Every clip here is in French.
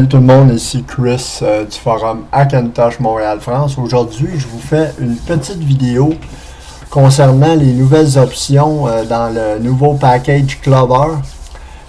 Salut tout le monde, ici Chris du forum Hackintosh Montréal-France. Aujourd'hui, je vous fais une petite vidéo concernant les nouvelles options dans le nouveau package Clover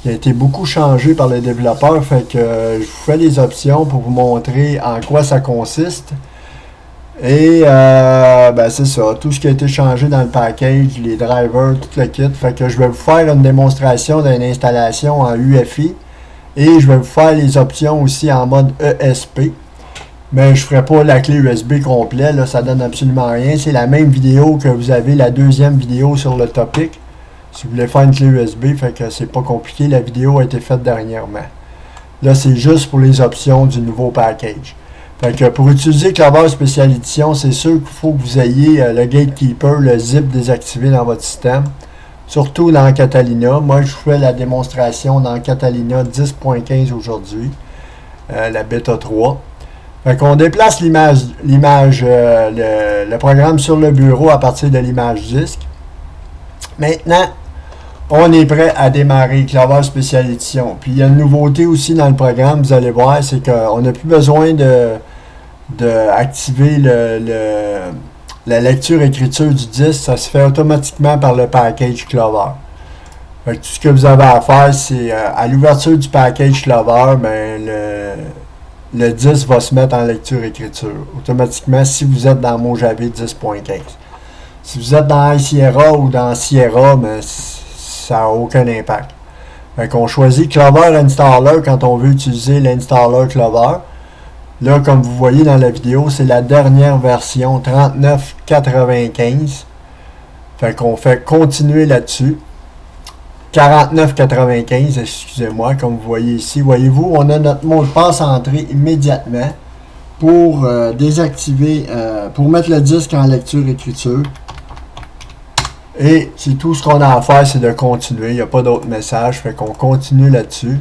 qui a été beaucoup changé par les développeurs. Fait que je vous fais les options pour vous montrer en quoi ça consiste. Et c'est ça, tout ce qui a été changé dans le package, les drivers, tout le kit. Fait que je vais vous faire une démonstration d'une installation en UEFI. Et je vais vous faire les options aussi en mode ESP. Mais je ne ferai pas la clé USB complète, là, ça donne absolument rien. C'est la même vidéo que vous avez, la deuxième vidéo sur le topic. Si vous voulez faire une clé USB, fait que c'est pas compliqué. La vidéo a été faite dernièrement. Là, c'est juste pour les options du nouveau package. Fait que pour utiliser Clover Special Edition, c'est sûr qu'il faut que vous ayez le Gatekeeper, le zip désactivé dans votre système. Surtout dans Catalina. Moi, je fais la démonstration dans Catalina 10.15 aujourd'hui. La bêta 3. Fait qu'on déplace le programme sur le bureau à partir de l'image disque. Maintenant, on est prêt à démarrer Clover Special Edition. Puis il y a une nouveauté aussi dans le programme, vous allez voir, c'est qu'on n'a plus besoin d'activer la lecture-écriture du disque, ça se fait automatiquement par le package Clover. Fait que tout ce que vous avez à faire, c'est à l'ouverture du package Clover, le disque va se mettre en lecture-écriture automatiquement si vous êtes dans Mojave 10.15. Si vous êtes dans iSierra ou dans Sierra, ça n'a aucun impact. Fait qu'on choisit Clover Installer quand on veut utiliser l'installer Clover. Là, comme vous voyez dans la vidéo, c'est la dernière version 39.95. Fait qu'on fait continuer là-dessus. 49.95, excusez-moi, comme vous voyez ici. Voyez-vous, on a notre mot de passe entré immédiatement pour désactiver, pour mettre le disque en lecture-écriture. Et c'est tout ce qu'on a à faire, c'est de continuer. Il n'y a pas d'autre message, fait qu'on continue là-dessus.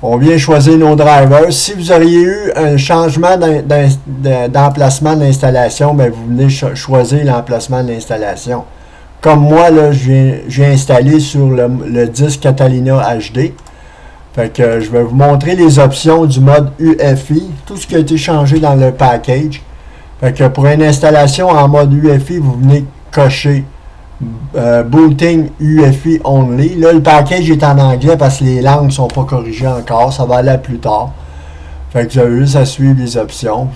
On vient choisir nos drivers. Si vous auriez eu un changement d'emplacement d'installation, vous venez choisir l'emplacement de l'installation. Comme moi, là, j'ai installé sur le disque Catalina HD. Fait que je vais vous montrer les options du mode UEFI, tout ce qui a été changé dans le package. Fait que pour une installation en mode UEFI, vous venez cocher Booting UEFI Only. Là, le package est en anglais parce que les langues ne sont pas corrigées encore. Ça va aller plus tard. Fait que vous avez juste à suivre les options.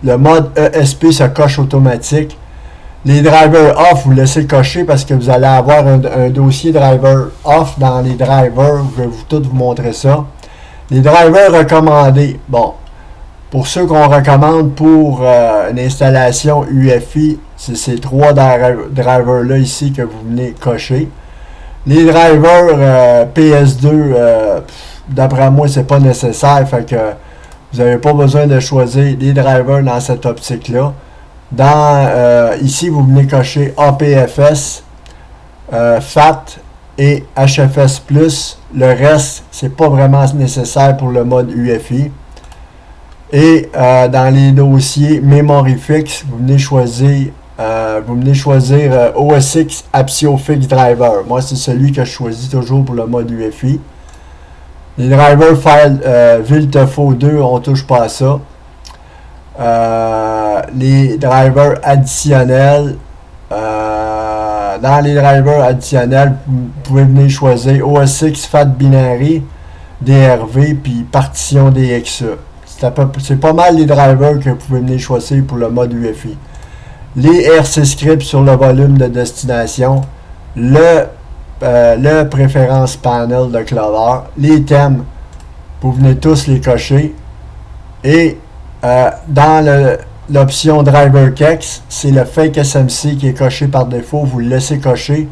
Le mode ESP se coche automatique. Les drivers off, vous laissez cocher parce que vous allez avoir un dossier driver off dans les drivers. Je vais tout vous montrer ça. Les drivers recommandés. Bon, pour ceux qu'on recommande pour une installation UEFI, c'est ces trois drivers-là ici que vous venez cocher. Les drivers PS2, d'après moi, c'est pas nécessaire. Fait que vous n'avez pas besoin de choisir les drivers dans cette optique-là. Ici, vous venez cocher APFS, FAT et HFS+. Le reste, c'est pas vraiment nécessaire pour le mode UEFI. Et dans les dossiers Memory Fix, vous venez choisir OSX ApsioFix Driver. Moi, c'est celui que je choisis toujours pour le mode UEFI. Les drivers File Viltefo 2, on ne touche pas à ça. Les drivers additionnels. Dans les drivers additionnels, vous pouvez venir choisir OSX FAT Binary, DRV, puis partition DXA. C'est pas mal les drivers que vous pouvez venir choisir pour le mode UEFI. Les RC scripts sur le volume de destination, le préférence panel de Clover, les thèmes, vous venez tous les cocher. Et dans l'option Driver Kex, c'est le Fake SMC qui est coché par défaut, vous le laissez cocher.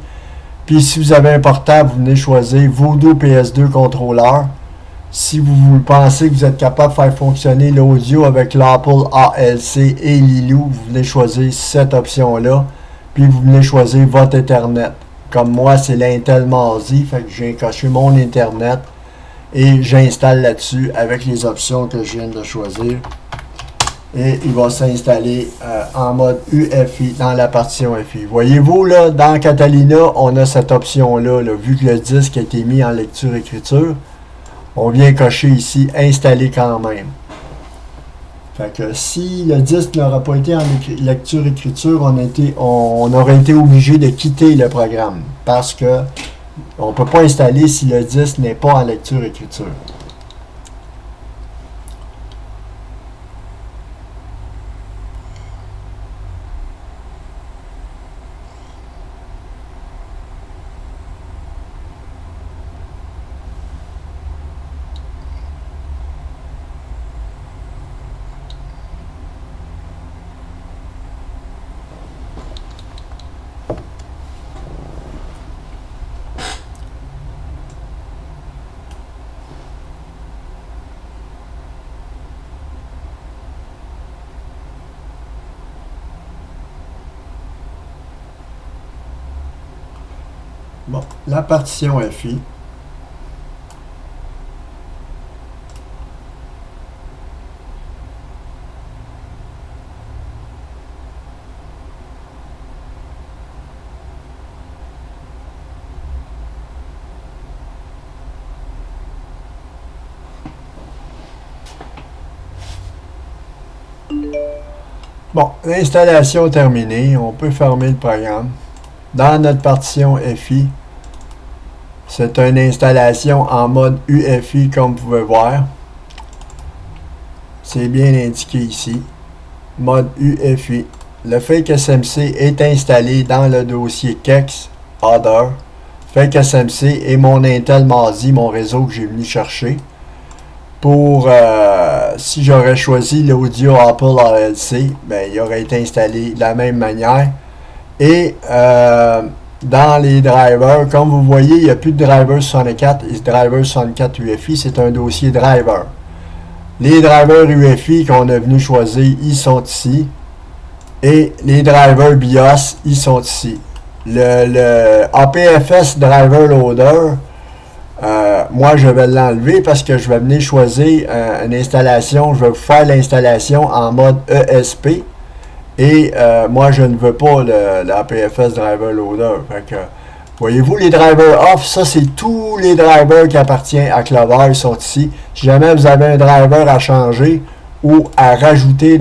Puis si vous avez un portable, vous venez choisir Voodoo PS2 contrôleur. Si vous pensez que vous êtes capable de faire fonctionner l'audio avec l'Apple ALC et Lilou, vous venez choisir cette option-là. Puis vous venez choisir votre Ethernet. Comme moi, c'est l'Intel Marzi, fait que j'ai coché mon Internet et j'installe là-dessus avec les options que je viens de choisir. Et il va s'installer en mode UEFI dans la partition UEFI. Voyez-vous, là, dans Catalina, on a cette option-là, vu que le disque a été mis en lecture-écriture. On vient cocher ici, installer quand même. Fait que si le disque n'aurait pas été en lecture-écriture, on aurait été obligé de quitter le programme. Parce que on ne peut pas installer si le disque n'est pas en lecture-écriture. Bon, la partition FI. Bon, l'installation terminée. On peut fermer le programme. Dans notre partition FI, c'est une installation en mode UEFI comme vous pouvez voir. C'est bien indiqué ici. Mode UEFI. Le Fake SMC est installé dans le dossier KEX Other. Fake SMC et mon Intel Masi, mon réseau que j'ai venu chercher. Pour, si j'aurais choisi l'audio Apple ALC, ben, il aurait été installé de la même manière. Et dans les drivers, comme vous voyez, il n'y a plus de driver 64 et driver 64 UEFI, c'est un dossier driver. Les drivers UEFI qu'on a venu choisir, ils sont ici. Et les drivers BIOS, ils sont ici. Le APFS Driver Loader, moi je vais l'enlever parce que je vais venir choisir une installation, je vais vous faire l'installation en mode ESP. Et moi, je ne veux pas l'APFS Driver Loader. Fait que, voyez-vous, les drivers off, ça, c'est tous les drivers qui appartiennent à Clover, ils sont ici. Si jamais vous avez un driver à changer ou à rajouter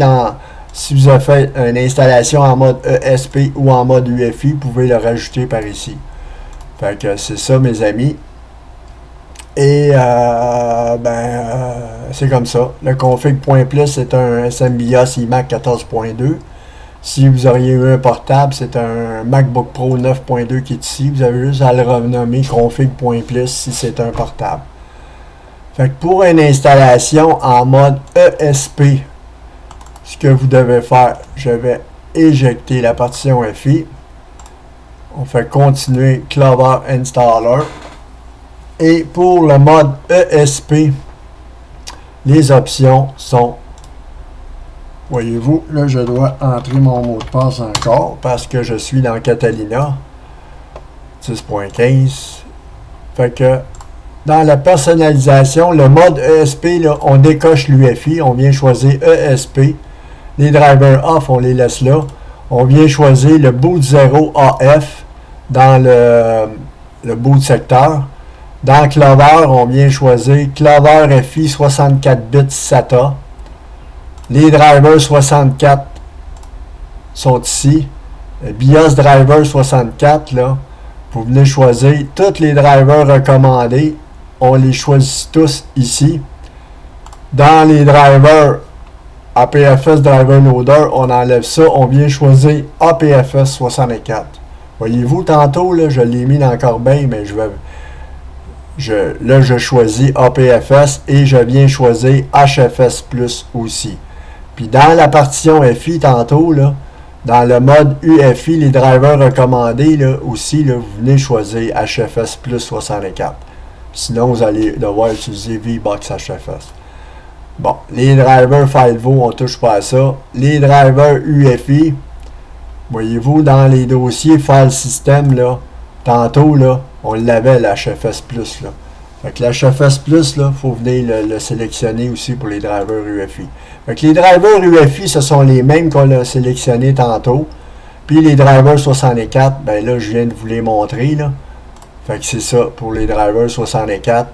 si vous avez fait une installation en mode ESP ou en mode UEFI, vous pouvez le rajouter par ici. Fait que c'est ça, mes amis. Et c'est comme ça. Le config.plus, c'est un SMBIOS iMac 14.2. Si vous auriez eu un portable, c'est un MacBook Pro 9.2 qui est ici. Vous avez juste à le renommer config.plus si c'est un portable. Fait que pour une installation en mode ESP, ce que vous devez faire, je vais éjecter la partition FI. On fait continuer Clover Installer. Et pour le mode ESP, les options sont, voyez-vous, là je dois entrer mon mot de passe encore parce que je suis dans Catalina 10.15. Fait que dans la personnalisation, le mode ESP, là, on décoche l'UEFI, on vient choisir ESP. Les drivers off, on les laisse là. On vient choisir le boot 0 AF dans le boot secteur. Dans Clover, on vient choisir Clover FI 64 bits SATA. Les drivers 64 sont ici. Le BIOS driver 64, là, vous venez choisir tous les drivers recommandés. On les choisit tous ici. Dans les drivers APFS Driver Loader, on enlève ça. On vient choisir APFS 64. Voyez-vous, tantôt, là, je l'ai mis dans la corbeille, mais là, je choisis APFS et je viens choisir HFS Plus aussi. Puis dans la partition FI, tantôt, là, dans le mode UFI, les drivers recommandés, là, aussi, là, vous venez choisir HFS Plus 64. Sinon, vous allez devoir utiliser VBox HFS. Bon, les drivers FileVo, on ne touche pas à ça. Les drivers UFI, voyez-vous, dans les dossiers File System, là, tantôt, là, on l'avait, l'HFS Plus, là. Fait que l'HFS Plus, là, il faut venir le sélectionner aussi pour les drivers UFI. Fait que les drivers UFI, ce sont les mêmes qu'on a sélectionnés tantôt. Puis les drivers 64, ben là, je viens de vous les montrer, là. Fait que c'est ça pour les drivers 64.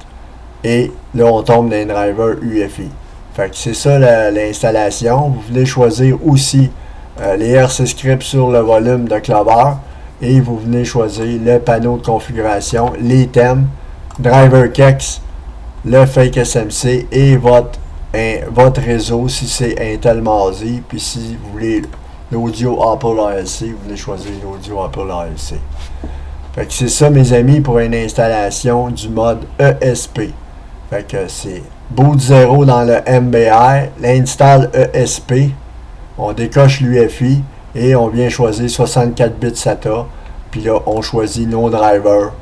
Et là, on tombe dans un driver UFI. Fait que c'est ça l'installation. Vous venez choisir aussi les RC scripts sur le volume de Clover. Et vous venez choisir le panneau de configuration, les thèmes, driver Kex, le fake SMC et votre réseau si c'est Intel Mazi. Puis si vous voulez l'audio Apple ALC, vous venez choisir l'audio Apple ALC. Fait que c'est ça, mes amis, pour une installation du mode ESP. Fait que c'est boot 0 dans le MBR, l'install ESP, on décoche l'UFI et on vient choisir 64 bits SATA. Puis là, on choisit nos drivers,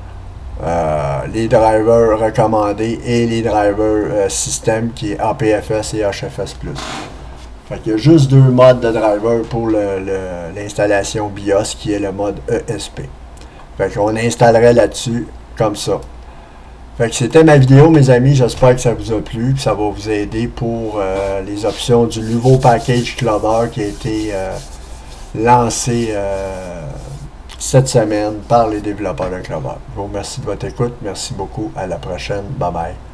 les drivers recommandés et les drivers système qui est APFS et HFS+. Fait qu'il y a juste deux modes de driver pour l'installation BIOS qui est le mode ESP. Fait qu'on installerait là-dessus comme ça. Fait que c'était ma vidéo, mes amis. J'espère que ça vous a plu, que ça va vous aider pour les options du nouveau package Clover qui a été lancé cette semaine par les développeurs de Clover. Je vous remercie de votre écoute. Merci beaucoup. À la prochaine. Bye bye.